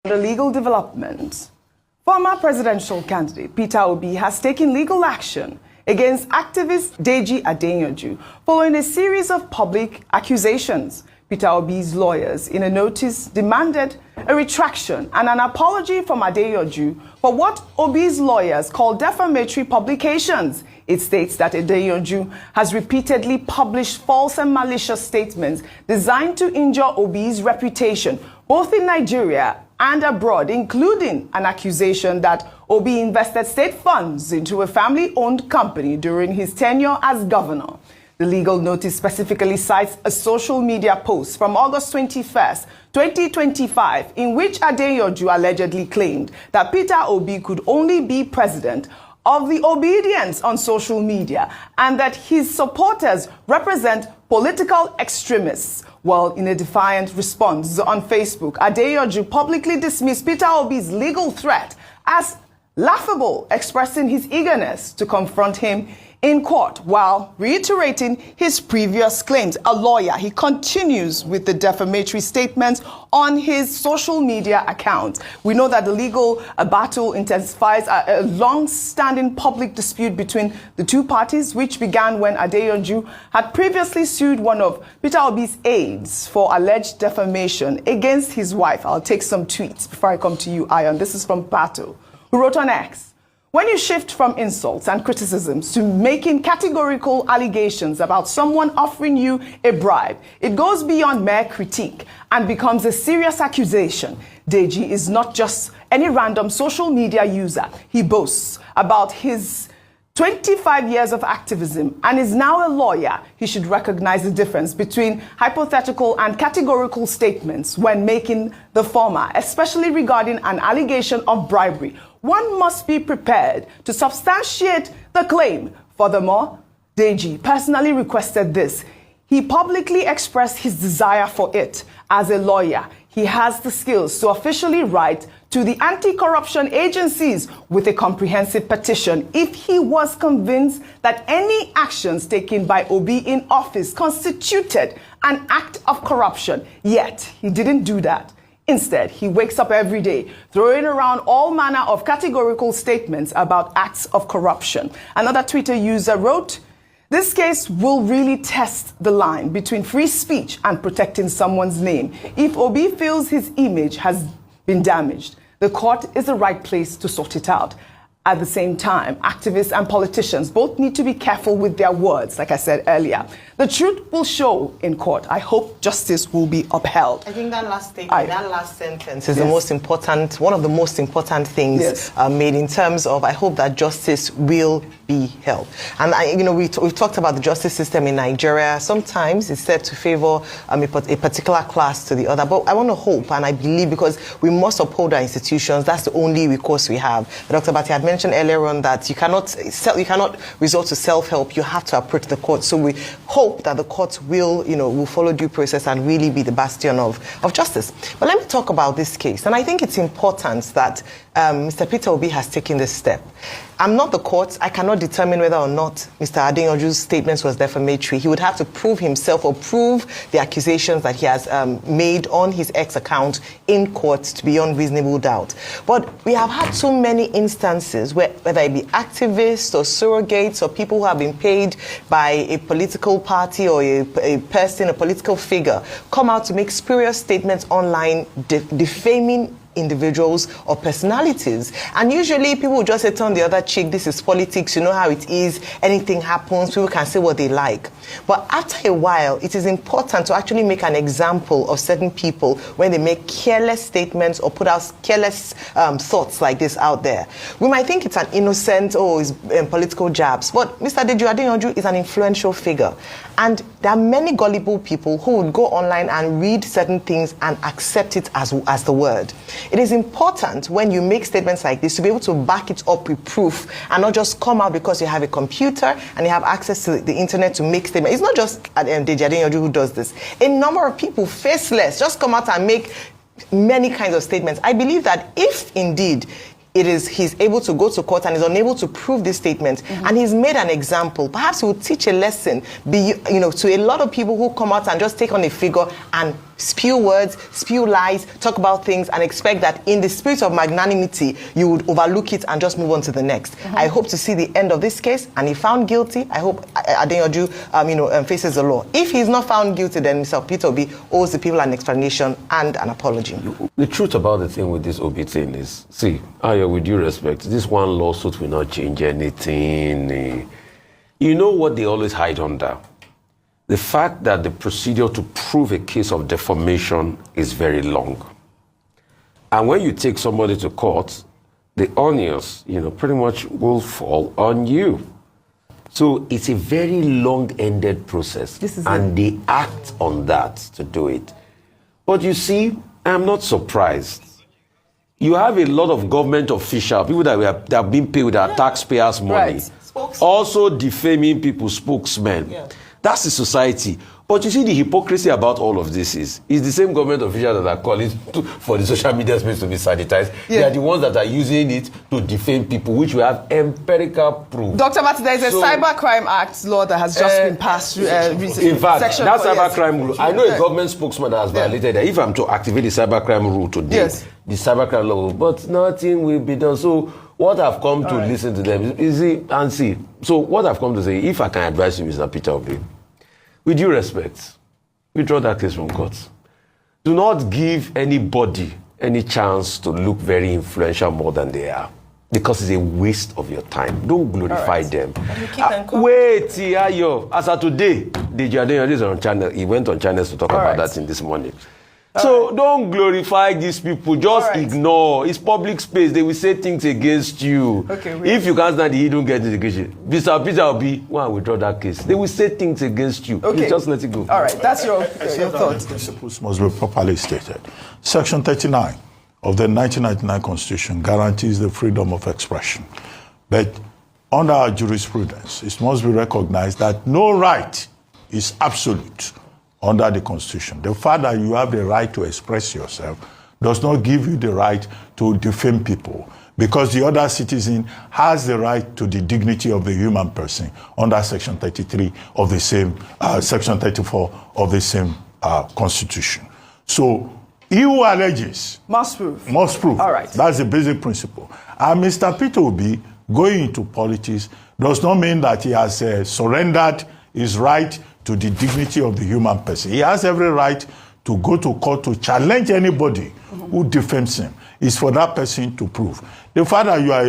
The legal development. Former presidential candidate Peter Obi has taken legal action against activist Adedaji following a series of public accusations. Peter Obi's lawyers, in a notice, demanded a retraction and an apology from Adedaji for what Obi's lawyers call defamatory publications. It states that Adedaji has repeatedly published false and malicious statements designed to injure Obi's reputation, both in Nigeria and abroad, including an accusation that Obi invested state funds into a family-owned company during his tenure as governor. The legal notice specifically cites a social media post from August 21st, 2025, in which Adedaji allegedly claimed that Peter Obi could only be president of the obedience on social media and that his supporters represent political extremists. Well, in a defiant response on Facebook, Adedaji publicly dismissed Peter Obi's legal threat as laughable, expressing his eagerness to confront him in court while reiterating his previous claims. A lawyer, he continues with the defamatory statements on his social media account. We know that the legal battle intensifies a long-standing public dispute between the two parties, which began when Adedaji had previously sued one of Peter Obi's aides for alleged defamation against his wife. I'll take some tweets before I come to you, Ion. This is from Pato, who wrote on X: when you shift from insults and criticisms to making categorical allegations about someone offering you a bribe, it goes beyond mere critique and becomes a serious accusation. Deji is not just any random social media user. He boasts about his 25 years of activism and is now a lawyer. He should recognize the difference between hypothetical and categorical statements when making the former, especially regarding an allegation of bribery. One must be prepared to substantiate the claim. Furthermore, Deji personally requested this. He publicly expressed his desire for it. As a lawyer, he has the skills to officially write to the anti-corruption agencies with a comprehensive petition if he was convinced that any actions taken by Obi in office constituted an act of corruption. Yet, he didn't do that. Instead, he wakes up every day throwing around all manner of categorical statements about acts of corruption. Another Twitter user wrote, "This case will really test the line between free speech and protecting someone's name. If Obi feels his image has been damaged, the court is the right place to sort it out." At the same time, activists and politicians both need to be careful with their words, like I said earlier. The truth will show in court. I hope justice will be upheld. I think that last statement, that last sentence is the most important, one of the most important things made in terms of, I hope that justice will be held. And we've talked about the justice system in Nigeria. Sometimes it's said to favor a particular class to the other. But I want to hope and I believe, because we must uphold our institutions, that's the only recourse we have. Dr. Bati had mentioned earlier on that you cannot resort to self-help. You have to approach the court. So we hope that the court will follow due process and really be the bastion of justice. But let me talk about this case. And I think it's important that Mr. Peter Obi has taken this step. I'm not the court. I cannot determine whether or not Mr. Adedaji's statements was defamatory. He would have to prove himself or prove the accusations that he has made on his X account in court to beyond reasonable doubt. But we have had so many instances where, whether it be activists or surrogates or people who have been paid by a political party or a person, a political figure, come out to make spurious statements online defaming individuals or personalities. And usually people will just say, turn the other cheek, this is politics, you know how it is, anything happens, people can say what they like. But after a while, it is important to actually make an example of certain people when they make careless statements or put out careless thoughts like this out there. We might think it's an innocent, it's political jabs, but Mr. Adedaji is an influential figure. And there are many gullible people who would go online and read certain things and accept it as the word. It is important when you make statements like this to be able to back it up with proof and not just come out because you have a computer and you have access to the internet to make statements. It's not just Adedaji who does this. A number of people, faceless, just come out and make many kinds of statements. I believe that if indeed he's able to go to court and is unable to prove this statement, and he's made an example, perhaps he will teach a lesson to a lot of people who come out and just take on a figure and spew words, spew lies, talk about things, and expect that in the spirit of magnanimity, you would overlook it and just move on to the next. I hope to see the end of this case, and if found guilty, I hope Adedaji faces the law. If he's not found guilty, then Mr. Peter Obi owes the people an explanation and an apology. The truth about the thing with this Obi thing is, see, Ayo, with due respect, this one lawsuit will not change anything. You know what they always hide under? The fact that the procedure to prove a case of defamation is very long. And when you take somebody to court, the onus, pretty much will fall on you. So it's a very long-ended process. And they act on that to do it. But you see, I'm not surprised. You have a lot of government officials, people that have been paid with our taxpayers' money, also defaming people's spokesmen. Yeah. That's the society. But you see, the hypocrisy about all of this is the same government officials that are calling for the social media space to be sanitized. Yeah. They are the ones that are using it to defame people, which we have empirical proof. Dr. Martin, there is a Cybercrime Act law that has just been passed recently. In fact, that cybercrime rule, I know a government spokesman that has violated that. If I'm to activate the cybercrime rule today, the cybercrime law, but nothing will be done. So what I've come to listen to them is and see. So what I've come to say, if I can advise you, Mr. Peter Obi, with due respect, withdraw that case from court. Do not give anybody any chance to look very influential more than they are, because it's a waste of your time. Don't glorify them. Wait, Ayo. As of today, Deji Adeyanju is on channel. He went on channels to talk about that in this morning. So don't glorify these people. Just ignore. It's public space. They will say things against you. If you can't stand it, you don't get litigation. Mr. Peter Obi, why withdraw that case? They will say things against you. You just let it go. All right. That's your thoughts. Principles must be properly stated. Section 39 of the 1999 Constitution guarantees the freedom of expression. But under our jurisprudence, it must be recognized that no right is absolute under the Constitution. The fact that you have the right to express yourself does not give you the right to defame people, because the other citizen has the right to the dignity of the human person under Section 33 of the same, Section 34 of the same Constitution. So he who alleges must prove. Must prove. All right. That's the basic principle. And Mr. Peter Obi going into politics does not mean that he has surrendered his right to the dignity of the human person. He has every right to go to court to challenge anybody who defames him. It's for that person to prove. The fact that you are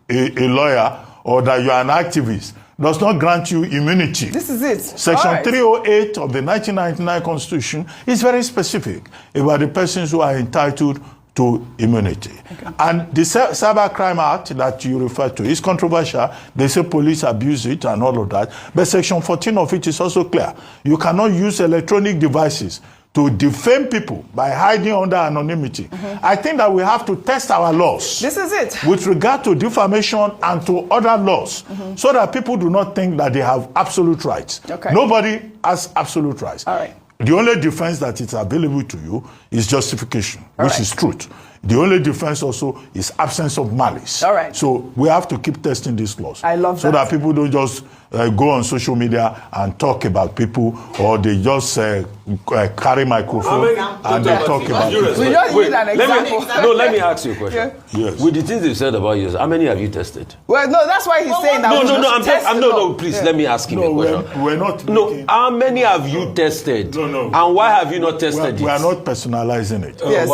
a lawyer or that you are an activist does not grant you immunity. This is it. Section 308 of the 1999 Constitution is very specific about the persons who are entitled to immunity. And the Cybercrime Act that you refer to is controversial. They say police abuse it and all of that. But Section 14 of it is also clear. You cannot use electronic devices to defame people by hiding under anonymity. I think that we have to test our laws. This is it. With regard to defamation and to other laws, so that people do not think that they have absolute rights. Nobody has absolute rights. All right. The only defense that is available to you is justification, which is truth. The only defense also is absence of malice. All right. So we have to keep testing these laws. I love so that people don't just go on social media and talk about people, or they just carry microphone and they talk about people. We just need an example. Let me ask you a question. Yes. With the things they've said about you, how many have you tested? Well, no, that's why he's saying that. Please, let me ask him a question. We're not. How many have you tested? No. And why have you not tested it? We are not personalizing it. Yes.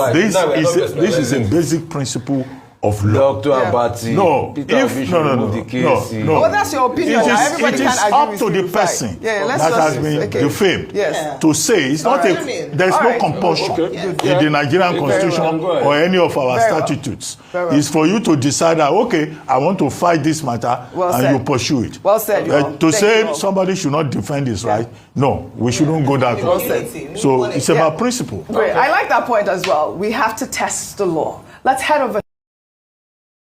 This is a basic principle of law. Dr. Abati. No. Well, that's your opinion. It is up to the person that has been defamed to say. It's not there's no compulsion in the Nigerian Constitution or any of our statutes. It's for you to decide that, okay, I want to fight this matter, and you pursue it. Well said. To say somebody should not defend his right, no, we shouldn't go that way. So it's about principle. Great. I like that point as well. We have to test the law. Let's head over